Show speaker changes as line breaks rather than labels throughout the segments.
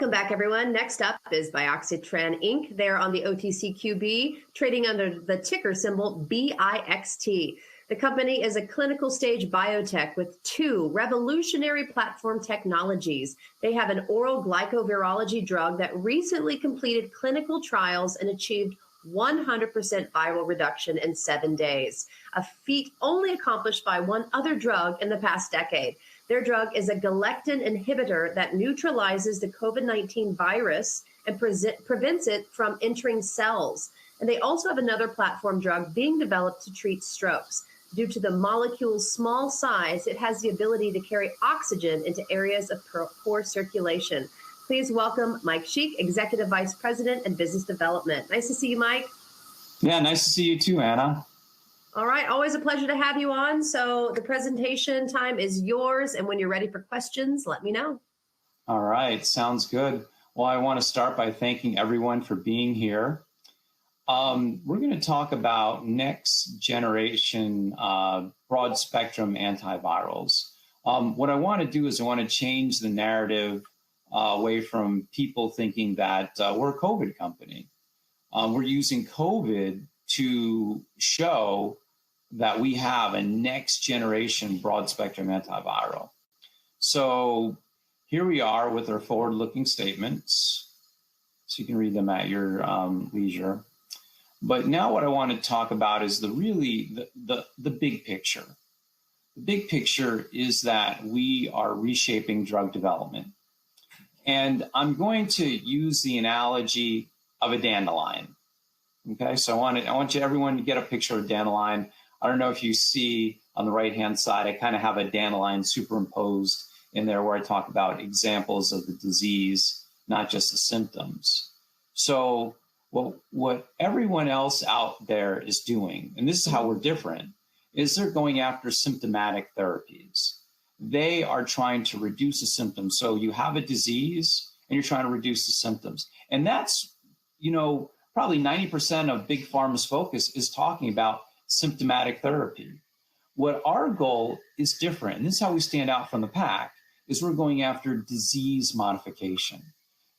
Welcome back, everyone. Next up is Bioxytran Inc. They're on the OTCQB, trading under the ticker symbol BIXT. The company is a clinical stage biotech with two revolutionary platform technologies. They have an oral glycovirology drug that recently completed clinical trials and achieved 100% viral reduction in 7 days, a feat only accomplished by one other drug in the past decade. Their drug is a galectin inhibitor that neutralizes the COVID-19 virus and prevents it from entering cells. And they also have another platform drug being developed to treat strokes. Due to the molecule's small size, it has the ability to carry oxygen into areas of poor circulation. Please welcome Mike Sheikh, Executive Vice President and Business Development. Nice to see you, Mike.
Yeah, nice to see you too, Anna.
All right, always a pleasure to have you on. So the presentation time is yours, and when you're ready for questions, let me know.
All right, sounds good. Well, I want to start by thanking everyone for being here. We're going to talk about next generation broad spectrum antivirals. What I want to do is I want to change the narrative away from people thinking that we're a COVID company. We're using COVID to show that we have a next generation broad spectrum antiviral. So here we are with our forward-looking statements. So you can read them at your leisure. But now what I want to talk about is the big picture. The big picture is that we are reshaping drug development. And I'm going to use the analogy of a dandelion. Okay, so I want everyone to get a picture of a dandelion. I don't know if you see on the right-hand side, I kind of have a dandelion superimposed in there where I talk about examples of the disease, not just the symptoms. So what everyone else out there is doing, and this is how we're different, is they're going after symptomatic therapies. They are trying to reduce the symptoms. So you have a disease and you're trying to reduce the symptoms. And that's, probably 90% of Big Pharma's focus is talking about symptomatic therapy. What our goal is different, and this is how we stand out from the pack, is we're going after disease modification.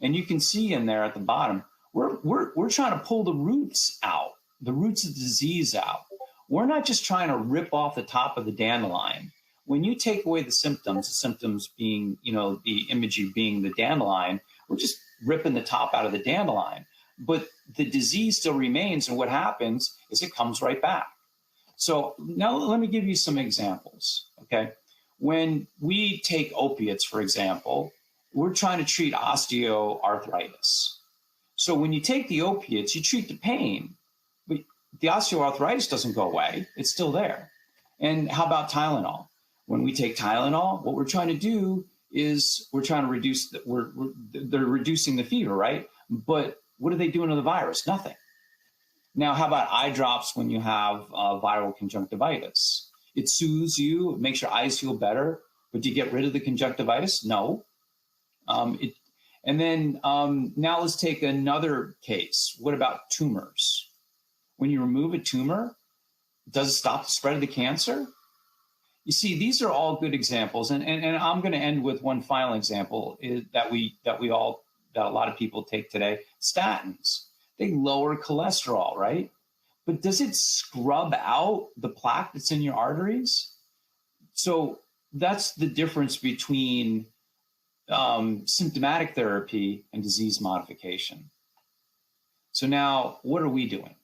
And you can see in there at the bottom, we're trying to pull the roots out, the roots of the disease out. We're not just trying to rip off the top of the dandelion. When you take away the symptoms being, the imagery being the dandelion, we're just ripping the top out of the dandelion. But the disease still remains, and what happens is it comes right back. So now let me give you some examples, okay? When we take opiates, for example, we're trying to treat osteoarthritis. So when you take the opiates, you treat the pain, but the osteoarthritis doesn't go away. It's still there. And how about Tylenol? When we take Tylenol, what we're trying to do is we're trying to reduce, they're reducing the fever, right? But what are they doing to the virus? Nothing. Now, how about eye drops when you have viral conjunctivitis? It soothes you, it makes your eyes feel better, but do you get rid of the conjunctivitis? No. And then now let's take another case. What about tumors? When you remove a tumor, does it stop the spread of the cancer? You see, these are all good examples, and I'm going to end with one final example that a lot of people take today. Statins. They lower cholesterol, right? But does it scrub out the plaque that's in your arteries? So that's the difference between symptomatic therapy and disease modification. So now, what are we doing?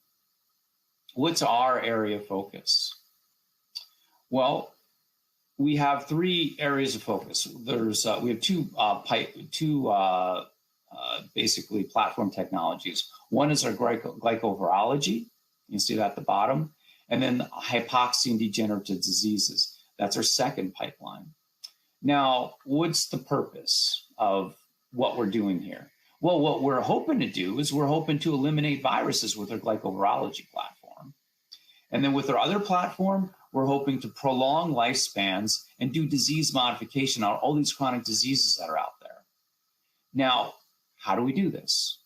What's our area of focus? Well, we have three areas of focus. We have two basically platform technologies. One is our glycovirology. You can see that at the bottom. And then hypoxia and degenerative diseases. That's our second pipeline. Now, what's the purpose of what we're doing here? Well, what we're hoping to do is we're hoping to eliminate viruses with our glycovirology platform. And then with our other platform, we're hoping to prolong lifespans and do disease modification on all these chronic diseases that are out there. Now, how do we do this?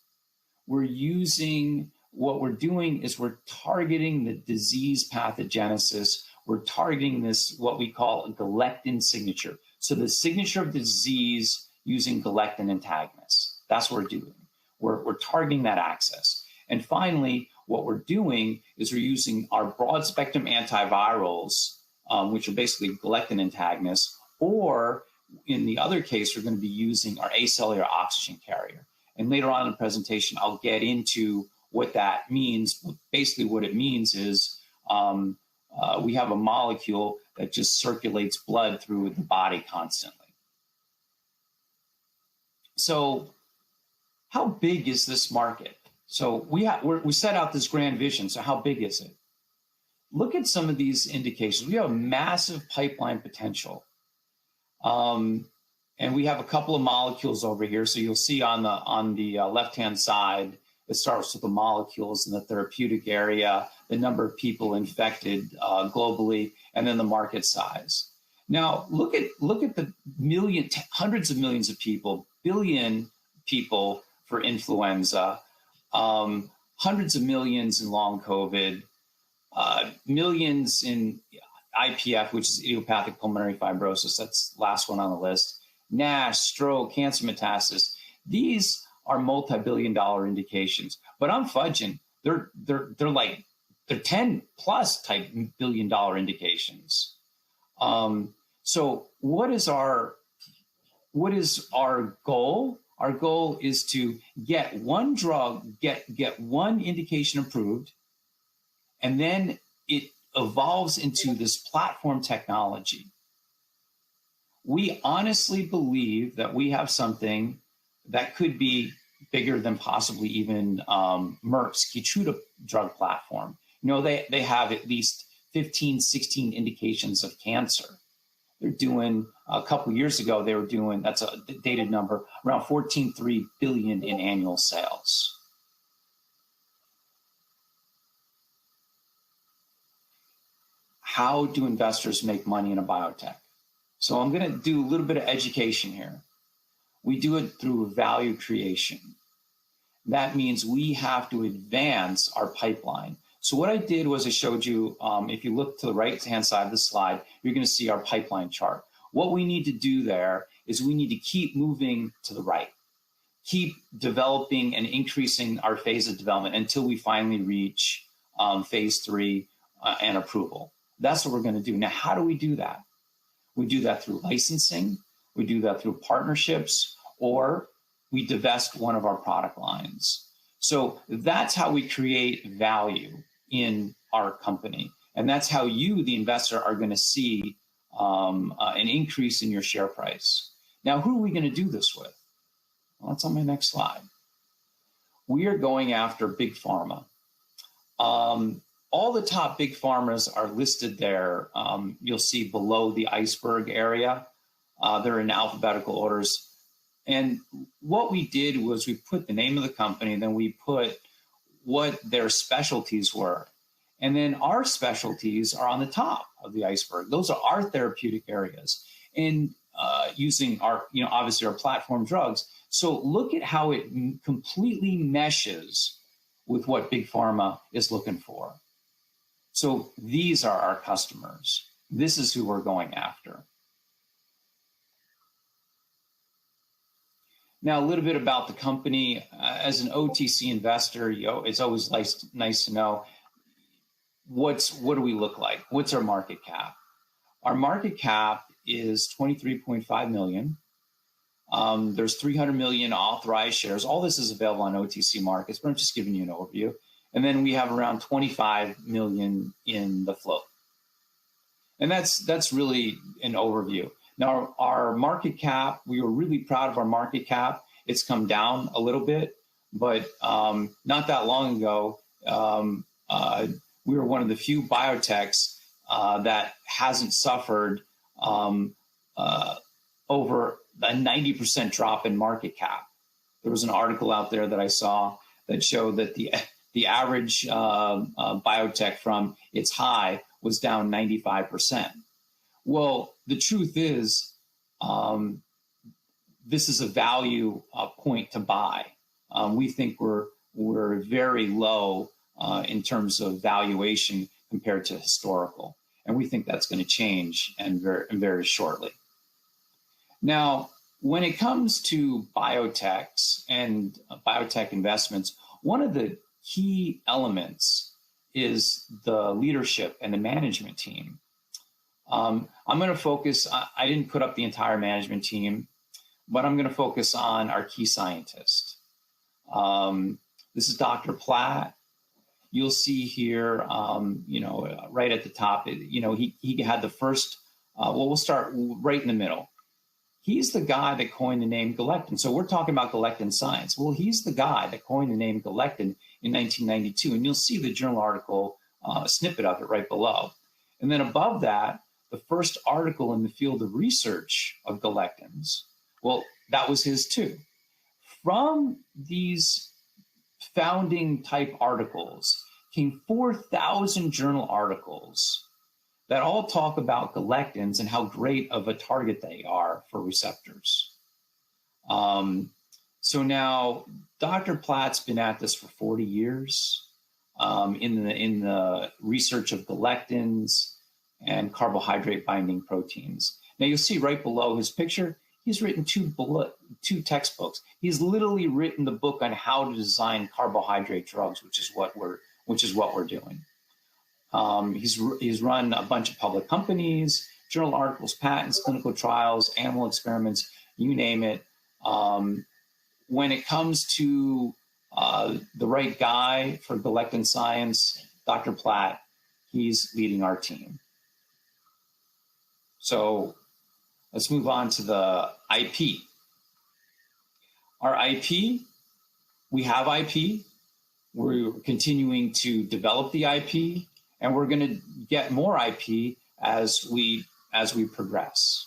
What we're doing is we're targeting the disease pathogenesis. We're targeting this, what we call a galectin signature. So the signature of the disease using galectin antagonists. That's what we're doing. We're targeting that access. And finally, what we're doing is we're using our broad spectrum antivirals, which are basically galectin antagonists, or in the other case, we're going to be using our acellular oxygen carrier. And later on in the presentation, I'll get into what that means. Basically, what it means is we have a molecule that just circulates blood through the body constantly. So how big is this market? So we set out this grand vision. So how big is it? Look at some of these indications. We have a massive pipeline potential. And we have a couple of molecules over here. So you'll see on the left-hand side, it starts with the molecules in the therapeutic area, the number of people infected globally, and then the market size. Now, look at the hundreds of millions of people, billion people for influenza, hundreds of millions in long COVID, millions in IPF, which is idiopathic pulmonary fibrosis. That's the last one on the list. NASH, stroke, cancer metastasis. These are multi-billion-dollar indications, but I'm fudging. They're 10 plus type billion-dollar indications. So what is our goal? Our goal is to get one drug, get one indication approved, and then it evolves into this platform technology. We honestly believe that we have something that could be bigger than possibly even Merck's Keynote drug platform. You know, they have at least 15, 16 indications of cancer. They're doing, a couple of years ago, they were doing, that's a dated number, around 14.3 billion in annual sales. How do investors make money in a biotech? So I'm going to do a little bit of education here. We do it through value creation. That means we have to advance our pipeline. So what I did was I showed you, if you look to the right-hand side of the slide, you're going to see our pipeline chart. What we need to do there is we need to keep moving to the right, keep developing and increasing our phase of development until we finally reach phase 3 and approval. That's what we're going to do. Now, how do we do that? We do that through licensing, we do that through partnerships, or we divest one of our product lines. So that's how we create value in our company. And that's how you, the investor, are going to see an increase in your share price. Now, who are we going to do this with? Well, that's on my next slide. We are going after big pharma. All the top big pharmas are listed there. You'll see below the iceberg area. They're in alphabetical orders. And what we did was we put the name of the company, then we put what their specialties were. And then our specialties are on the top of the iceberg. Those are our therapeutic areas. And using our, obviously our platform drugs. So look at how it completely meshes with what big pharma is looking for. So these are our customers. This is who we're going after. Now, a little bit about the company. As an OTC investor, it's always nice to know what do we look like? What's our market cap? Our market cap is 23.5 million. There's 300 million authorized shares. All this is available on OTC markets, but I'm just giving you an overview. And then we have around 25 million in the float. And that's really an overview. Now, our market cap, we were really proud of our market cap. It's come down a little bit, but not that long ago, we were one of the few biotechs that hasn't suffered over a 90% drop in market cap. There was an article out there that I saw that showed that the average biotech from its high was down 95%. Well, the truth is, this is a value point to buy. We think we're very low in terms of valuation compared to historical, and we think that's going to change and very shortly. Now, when it comes to biotechs and biotech investments, one of the key elements is the leadership and the management team. I'm going to focus, I didn't put up the entire management team, but I'm going to focus on our key scientist. This is Dr. Platt. You'll see here, right at the top, he had the first, we'll start right in the middle. He's the guy that coined the name galectin. So we're talking about galectin science. Well, he's the guy that coined the name galectin in 1992. And you'll see the journal article, a snippet of it right below. And then above that, the first article in the field of research of galectins, well, that was his too. From these founding type articles came 4,000 journal articles that all talk about galectins and how great of a target they are for receptors. So now Dr. Platt's been at this for 40 years in the research of galectins and carbohydrate binding proteins. Now you'll see right below his picture, he's written two textbooks. He's literally written the book on how to design carbohydrate drugs, which is what we're doing. He's run a bunch of public companies, journal articles, patents, clinical trials, animal experiments, you name it. When it comes to the right guy for galectin science, Dr. Platt, he's leading our team. So let's move on to the IP. Our IP, we have IP. We're continuing to develop the IP. And we're going to get more IP as we progress.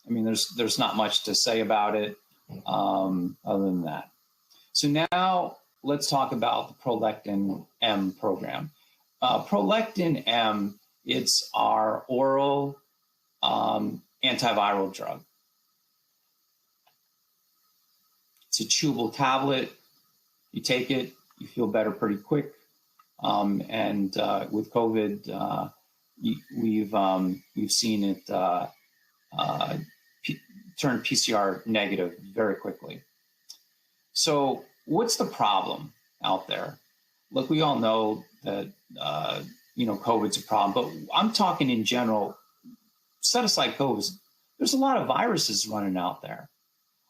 I mean, there's not much to say about it other than that. So now let's talk about the Prolectin-M program. Prolectin-M, it's our oral antiviral drug. It's a chewable tablet. You take it, you feel better pretty quick. With COVID, we've seen it turn PCR negative very quickly. So what's the problem out there? Look, we all know that, COVID's a problem, but I'm talking in general, set aside COVID, there's a lot of viruses running out there.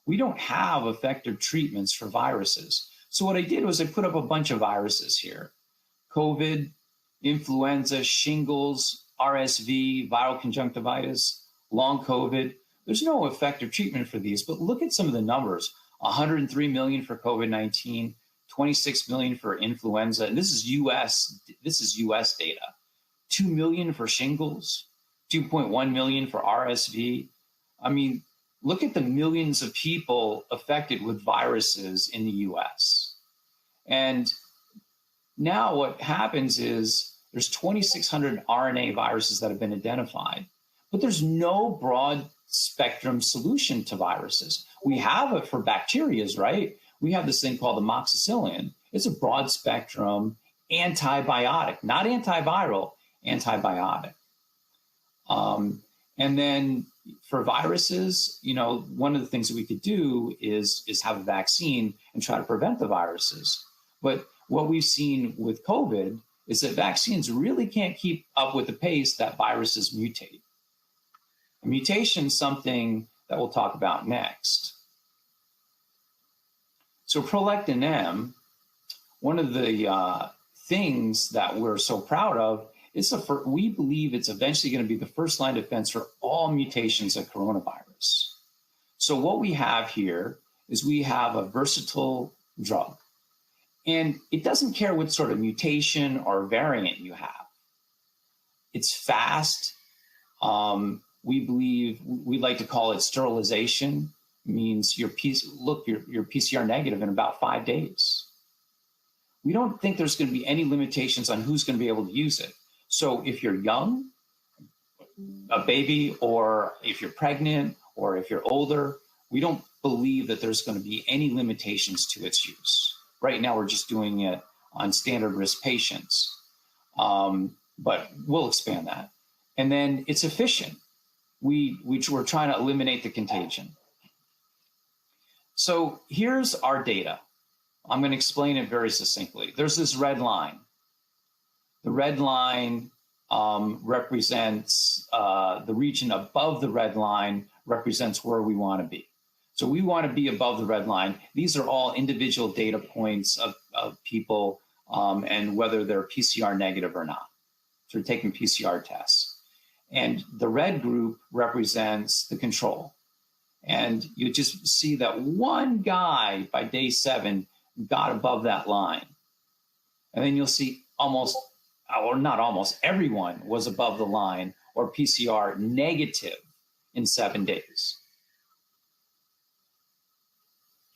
We don't have effective treatments for viruses. So what I did was I put up a bunch of viruses here. COVID, influenza, shingles, RSV, viral conjunctivitis, long COVID. There's no effective treatment for these, but look at some of the numbers. 103 million for COVID-19, 26 million for influenza, and this is US data. 2 million for shingles, 2.1 million for RSV. I mean, look at the millions of people affected with viruses in the US. And now what happens is there's 2,600 RNA viruses that have been identified, but there's no broad spectrum solution to viruses. We have it for bacterias, right? We have this thing called amoxicillin. It's a broad spectrum antibiotic, not antiviral, antibiotic. And then for viruses, one of the things that we could do is have a vaccine and try to prevent the viruses. But what we've seen with COVID is that vaccines really can't keep up with the pace that viruses mutate. A mutation is something that we'll talk about next. So Prolectin-M, one of the things that we're so proud of is we believe it's eventually going to be the first line of defense for all mutations of coronavirus. So what we have here is we have a versatile drug. And it doesn't care what sort of mutation or variant you have. It's fast. We believe, we like to call it sterilization. It means you're PCR negative in about 5 days. We don't think there's going to be any limitations on who's going to be able to use it. So if you're young, a baby, or if you're pregnant, or if you're older, we don't believe that there's going to be any limitations to its use. Right now, we're just doing it on standard risk patients, but we'll expand that. And then it's efficient. We're trying to eliminate the contagion. So here's our data. I'm going to explain it very succinctly. There's this red line. The red line represents the region above the red line represents where we want to be. So we want to be above the red line. These are all individual data points of people and whether they're PCR negative or not. So we're taking PCR tests. And the red group represents the control. And you just see that one guy by day 7 got above that line. And then you'll see almost, or not almost, everyone was above the line or PCR negative in 7 days.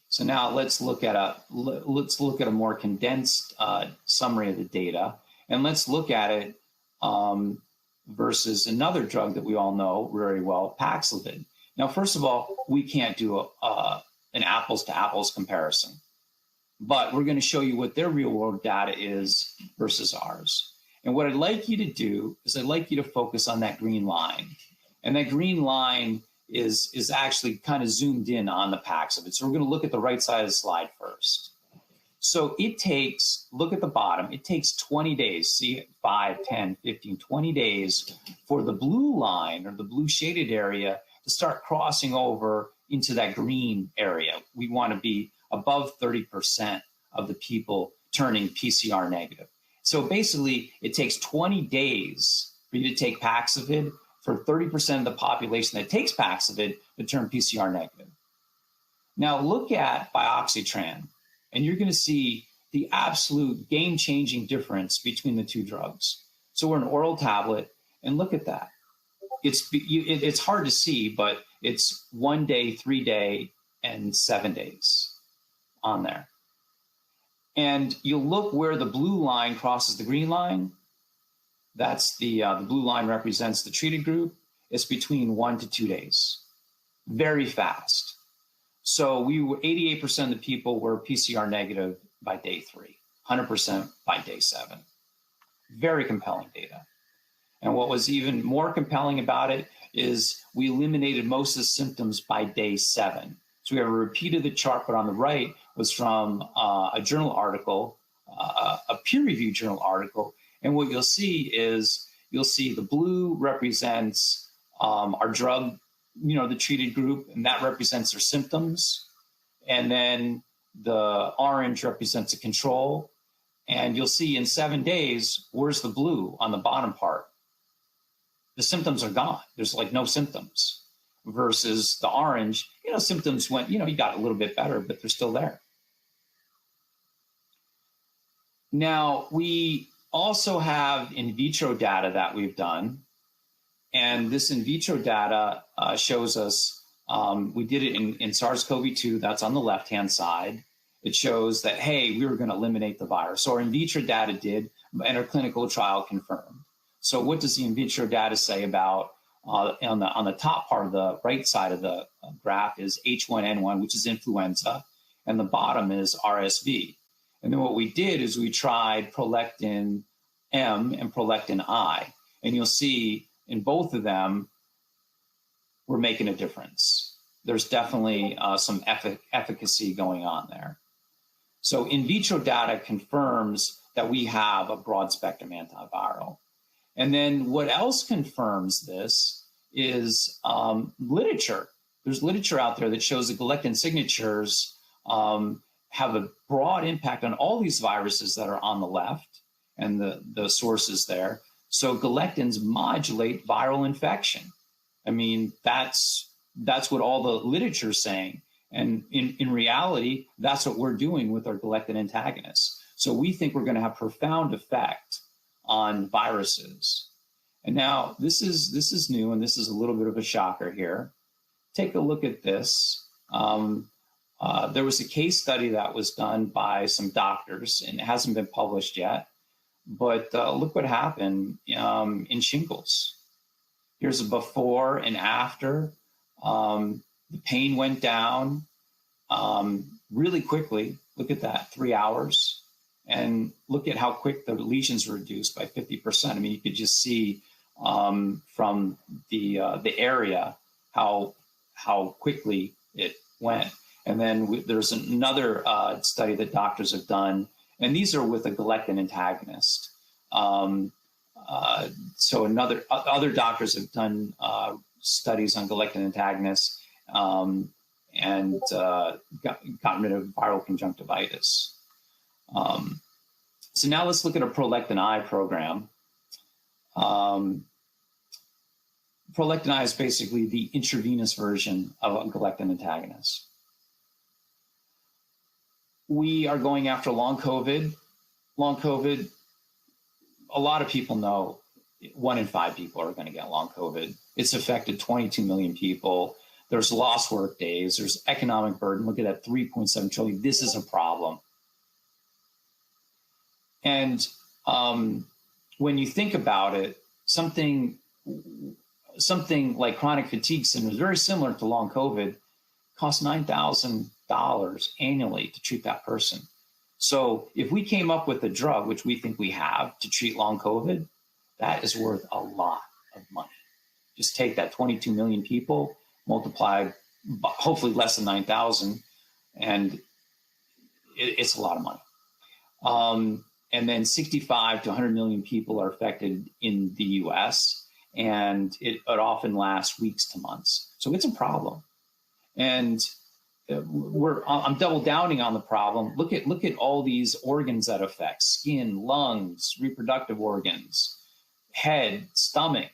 So now let's look at a more condensed summary of the data, and let's look at it versus another drug that we all know very well, Paxlovid. Now, first of all, we can't do an apples to apples comparison, but we're going to show you what their real world data is versus ours. And what I'd like you to do is I'd like you to focus on that green line. And that green line is actually kind of zoomed in on the Paxlovid. So we're going to look at the right side of the slide first. So it takes, look at the bottom, it takes 20 days, see 5, 10, 15, 20 days for the blue line or the blue shaded area to start crossing over into that green area. We want to be above 30% of the people turning PCR negative. So basically, it takes 20 days for you to take Paxlovid for 30% of the population that takes Paxlovid to turn PCR negative. Now look at Bioxytran, and you're going to see the absolute game-changing difference between the two drugs. So we're an oral tablet, and look at that. It's hard to see, but it's 1 day, 3 day, and 7 days on there. And you'll look where the blue line crosses the green line. That's the blue line represents the treated group. It's between 1 to 2 days. Very fast. So 88% of the people were PCR negative by day 3, 100% by day 7. Very compelling data. And what was even more compelling about it is we eliminated most of the symptoms by day 7. So we have a repeat of the chart, but on the right was from a journal article, a peer-reviewed journal article. And what you'll see is you'll see the blue represents our drug, the treated group, and that represents their symptoms. And then the orange represents a control. And you'll see in 7 days, where's the blue on the bottom part? The symptoms are gone. There's like no symptoms versus the orange, symptoms went, you got a little bit better, but they're still there. Now, we also have in vitro data that we've done. And this in vitro data shows us, we did it in SARS-CoV-2, that's on the left-hand side. It shows that, hey, we were going to eliminate the virus. So our in vitro data did, and our clinical trial confirmed. So what does the in vitro data say about, on the top part of the right side of the graph is H1N1, which is influenza, and the bottom is RSV. And then what we did is we tried Prolectin-M and Prolectin-I, and you'll see in both of them, we're making a difference. There's definitely some efficacy going on there. So in vitro data confirms that we have a broad spectrum antiviral. And then what else confirms this is literature. There's literature out there that shows that galectin signatures have a broad impact on all these viruses that are on the left and the sources there. So galectins modulate viral infection. I mean, that's what all the literature is saying. And in reality, that's what we're doing with our galectin antagonists. So we think we're going to have profound effect on viruses. And now this is new, and this is a little bit of a shocker here. Take a look at this. There was a case study that was done by some doctors, and it hasn't been published yet. But look what happened in shingles. Here's a before and after. The pain went down really quickly. Look at that, 3 hours. And look at how quick the lesions were reduced by 50%. I mean, you could just see from the area how quickly it went. And then there's another study that doctors have done, and these are with a galectin antagonist. So other doctors have done studies on galectin antagonists and gotten rid of viral conjunctivitis. So now let's look at a Prolectin-I program. Prolectin-I is basically the intravenous version of a galectin antagonist. We are going after long COVID. Long COVID, a lot of people know 1 in 5 people are going to get long COVID. It's affected 22 million people. There's lost work days. There's economic burden. Look at that, 3.7 trillion. This is a problem. And when you think about it, something like chronic fatigue syndrome is very similar to long COVID, costs $9,000 annually to treat that person. So if we came up with a drug, which we think we have, to treat long COVID, that is worth a lot of money. Just take that 22 million people, multiply hopefully less than 9,000, and it's a lot of money. And then 65 to 100 million people are affected in the US, and it often lasts weeks to months. So it's a problem. And I'm double downing on the problem. Look at all these organs that affect: skin, lungs, reproductive organs, head, stomach.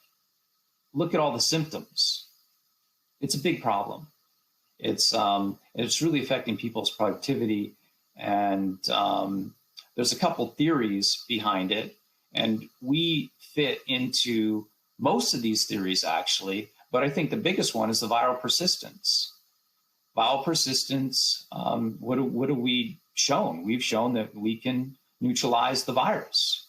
Look at all the symptoms. It's a big problem. It's really affecting people's productivity, and there's a couple theories behind it, and we fit into most of these theories actually, but I think the biggest one is the viral persistence. Viral persistence, what have we shown? We've shown that we can neutralize the virus.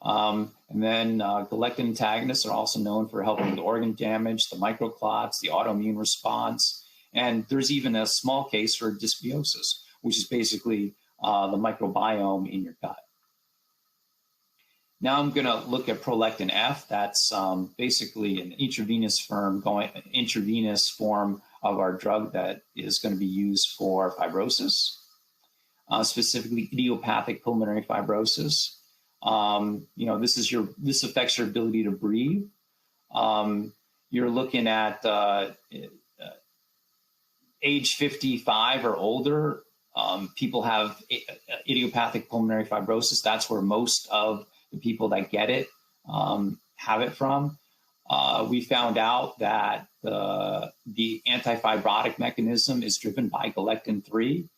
And then galectin antagonists are also known for helping with organ damage, the microclots, the autoimmune response, and there's even a small case for dysbiosis, which is basically the microbiome in your gut. Now I'm going to look at Prolectin-F. That's basically an intravenous form of our drug that is going to be used for fibrosis, specifically idiopathic pulmonary fibrosis. This affects your ability to breathe. You're looking at age 55 or older. People have idiopathic pulmonary fibrosis. That's where most of the people that get it have it from. We found out that the anti-fibrotic mechanism is driven by galectin-3,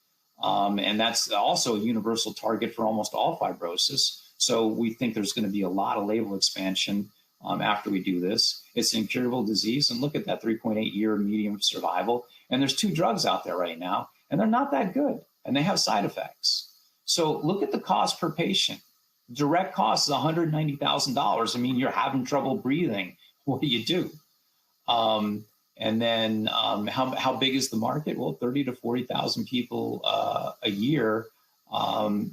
and that's also a universal target for almost all fibrosis. So we think there's going to be a lot of label expansion after we do this. It's an incurable disease, and look at that 3.8-year median survival. And there's 2 drugs out there right now, and they're not that good, and they have side effects. So look at the cost per patient. Direct cost is $190,000. I mean, you're having trouble breathing. What do you do? And then how big is the market? Well, 30 to 40,000 people a year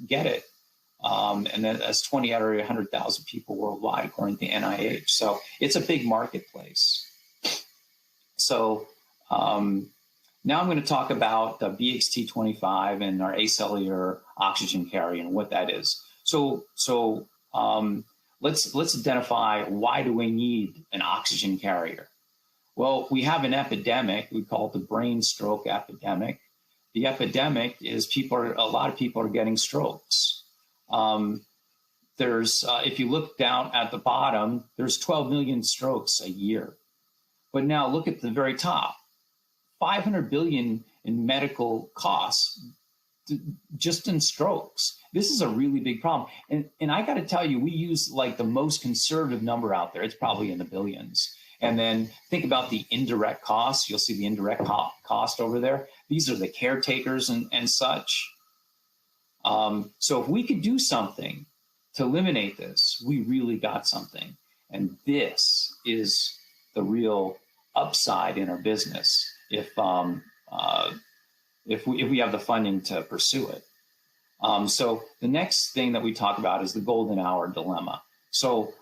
get it. And then that's 20 out of 100,000 people worldwide, according to NIH. So it's a big marketplace. So now I'm going to talk about the BIXT25 and our acellular oxygen carrier and what that is. So let's identify, why do we need an oxygen carrier? Well, we have an epidemic. We call it the brain stroke epidemic. The epidemic is a lot of people are getting strokes. If you look down at the bottom, there's 12 million strokes a year. But now look at the very top, 500 billion in medical costs just in strokes. This is a really big problem. And I got to tell you, we use like the most conservative number out there. It's probably in the billions. And then think about the indirect costs. You'll see the indirect cost over there. These are the caretakers and such. So if we could do something to eliminate this, we really got something. And this is the real upside in our business if we have the funding to pursue it. So the next thing that we talk about is the golden hour dilemma. So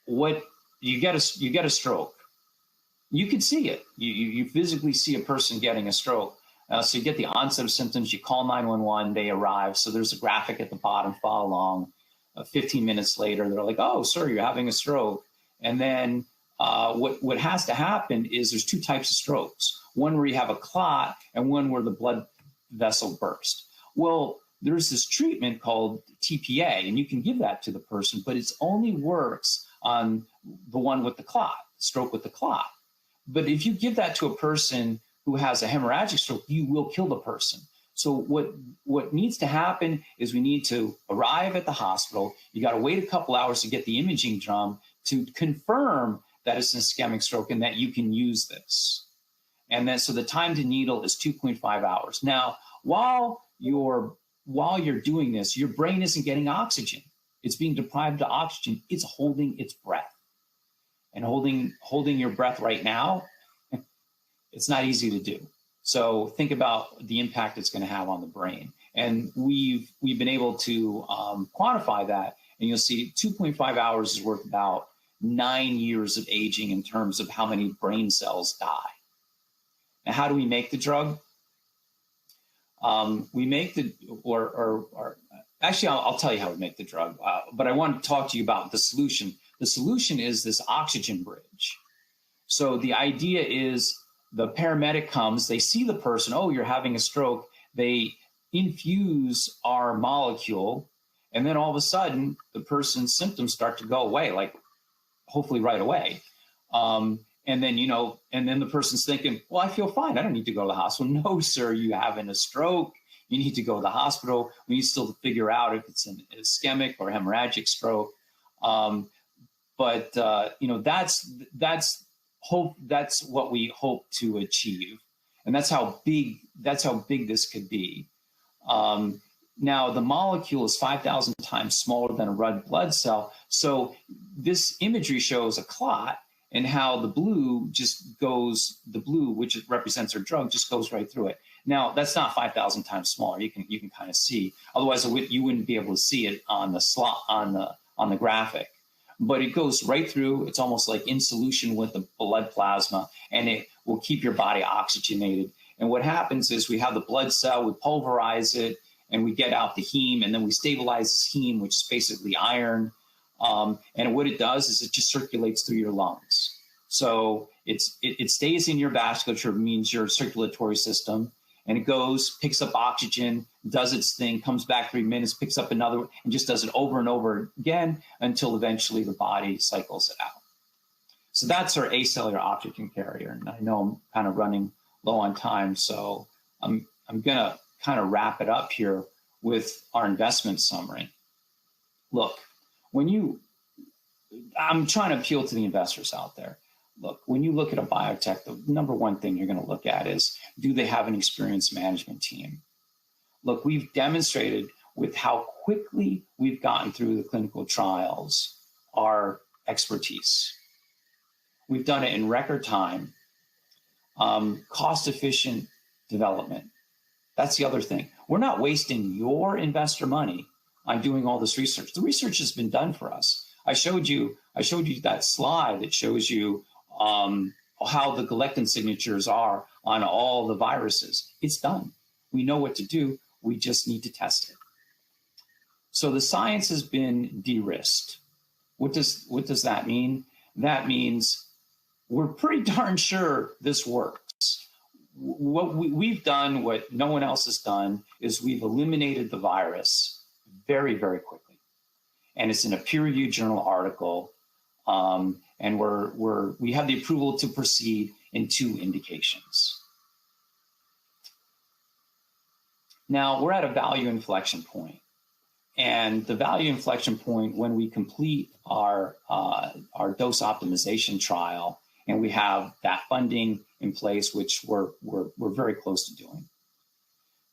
what you get a stroke. You can see it. You physically see a person getting a stroke. So you get the onset of symptoms, you call 911, they arrive. So there's a graphic at the bottom, follow along. 15 minutes later, they're like, oh, sir, you're having a stroke. And then what has to happen is there's two types of strokes, one where you have a clot and one where the blood vessel burst. Well, there's this treatment called TPA, and you can give that to the person, but it only works on the one with the clot, stroke with the clot. But if you give that to a person who has a hemorrhagic stroke, you will kill the person. So what needs to happen is we need to arrive at the hospital. You got to wait a couple hours to get the imaging done to confirm that it's an ischemic stroke and that you can use this. And then, so the time to needle is 2.5 hours. Now, while you're doing this, your brain isn't getting oxygen. It's being deprived of oxygen. It's holding its breath. And holding your breath right now, it's not easy to do. So think about the impact it's going to have on the brain. And we've been able to quantify that. And you'll see 2.5 hours is worth about 9 years of aging in terms of how many brain cells die. Now, how do we make the drug? We make the, actually, I'll tell you how we make the drug, but I want to talk to you about the solution. The solution is this oxygen bridge. So the idea is the paramedic comes, they see the person, oh, you're having a stroke. They infuse our molecule, and then all of a sudden, the person's symptoms start to go away, like hopefully right away. And then, and then the person's thinking, well, I feel fine. I don't need to go to the hospital. No, sir, you having a stroke. You need to go to the hospital. We need still to figure out if it's an ischemic or hemorrhagic stroke. That's what we hope to achieve. And that's how big this could be. Now, the molecule is 5,000 times smaller than a red blood cell. So this imagery shows a clot and how the blue, which represents our drug, just goes right through it. Now, that's not 5,000 times smaller. You can kind of see. Otherwise, you wouldn't be able to see it on the slot on the graphic. But it goes right through. It's almost like in solution with the blood plasma, and it will keep your body oxygenated. And what happens is we have the blood cell, we pulverize it, and we get out the heme, and then we stabilize this heme, which is basically iron. And what it does is it just circulates through your lungs. So it stays in your vasculature, means your circulatory system, and it goes, picks up oxygen, does its thing, comes back 3 minutes, picks up another, and just does it over and over again until eventually the body cycles it out. So that's our acellular oxygen carrier. And I know I'm kind of running low on time, so I'm going to kind of wrap it up here with our investment summary. Look, I'm trying to appeal to the investors out there. Look, when you look at a biotech, the number one thing you're going to look at is, do they have an experienced management team? Look, we've demonstrated with how quickly we've gotten through the clinical trials our expertise. We've done it in record time, cost-efficient development. That's the other thing. We're not wasting your investor money on doing all this research. The research has been done for us. I showed you that slide that shows you how the galectin signatures are on all the viruses. It's done. We know what to do. We just need to test it. So the science has been de-risked. What does that mean? That means we're pretty darn sure this works. What we've done, what no one else has done, is we've eliminated the virus very, very quickly. And it's in a peer-reviewed journal article. And we have the approval to proceed in 2 indications. Now, we're at a value inflection point. And the value inflection point, when we complete our dose optimization trial, and we have that funding in place, which we're very close to doing.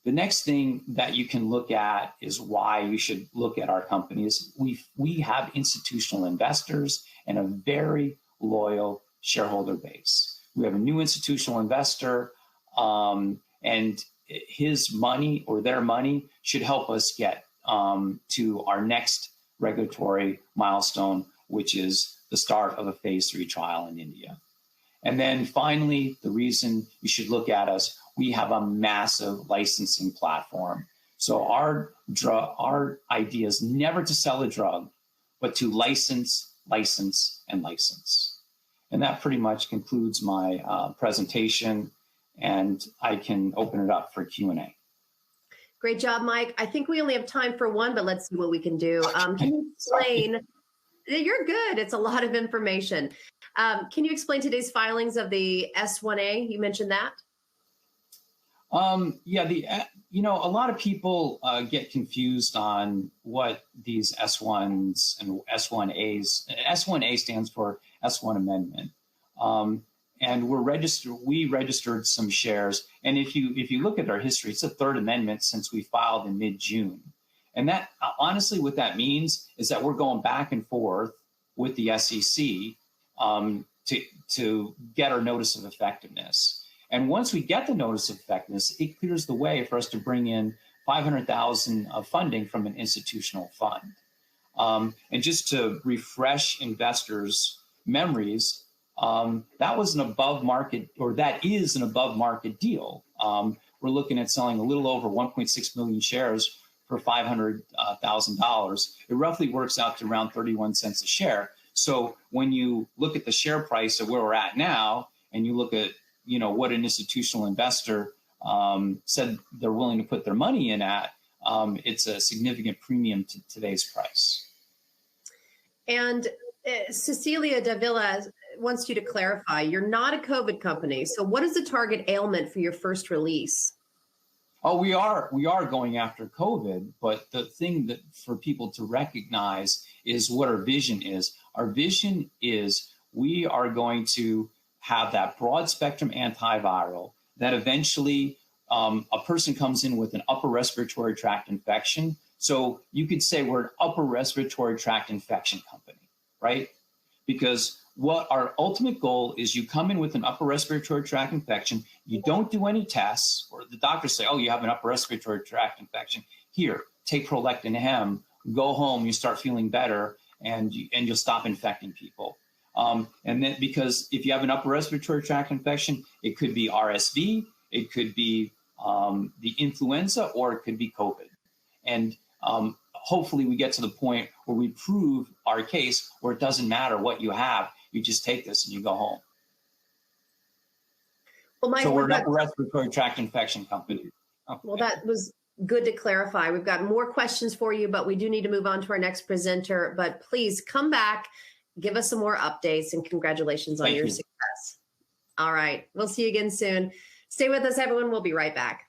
The next thing that you can look at is why you should look at our company is we have institutional investors and a very loyal shareholder base. We have a new institutional investor, and his money or their money should help us get to our next regulatory milestone, which is the start of a phase 3 trial in India. And then finally, the reason you should look at us, we have a massive licensing platform. So our idea is never to sell a drug, but to license, and license. And that pretty much concludes my presentation, and I can open it up for Q&A.
Great job, Mike. I think we only have time for one, but let's see what we can do. Can you explain? You're good. It's a lot of information. Can you explain today's filings of the S1A? You mentioned that.
Yeah, a lot of people get confused on what these S1s and S1As. S1A stands for S1 Amendment, and we registered some shares. And if you look at our history, it's the third amendment since we filed in mid-June. And that honestly, what that means is that we're going back and forth with the SEC to get our notice of effectiveness. And once we get the notice of effectiveness, it clears the way for us to bring in $500,000 of funding from an institutional fund. And just to refresh investors' memories, that was an above market, or that is an above market deal. We're looking at selling a little over 1.6 million shares for $500,000. It roughly works out to around 31 cents a share. So when you look at the share price of where we're at now, and you look at what an institutional investor said they're willing to put their money in at, it's a significant premium to today's price.
And Cecilia Davila wants you to clarify, you're not a COVID company. So what is the target ailment for your first release?
Oh, we are going after COVID, but the thing that for people to recognize is what our vision is. Our vision is we are going to have that broad spectrum antiviral that eventually a person comes in with an upper respiratory tract infection. So you could say we're an upper respiratory tract infection company, right? Because what our ultimate goal is, you come in with an upper respiratory tract infection, you don't do any tests, or the doctors say, oh, you have an upper respiratory tract infection. Here, take Prolectin-M, go home, you start feeling better, and you'll stop infecting people. And then, because if you have an upper respiratory tract infection, it could be RSV, it could be the influenza, or it could be COVID. And hopefully we get to the point where we prove our case where it doesn't matter what you have, you just take this and you go home.
Well, Mike,
so we're not a respiratory tract infection company. Okay.
Well, that was good to clarify. We've got more questions for you, but we do need to move on to our next presenter. But please come back, give us some more updates, and congratulations on your success. All right. We'll see you again soon. Stay with us, everyone. We'll be right back.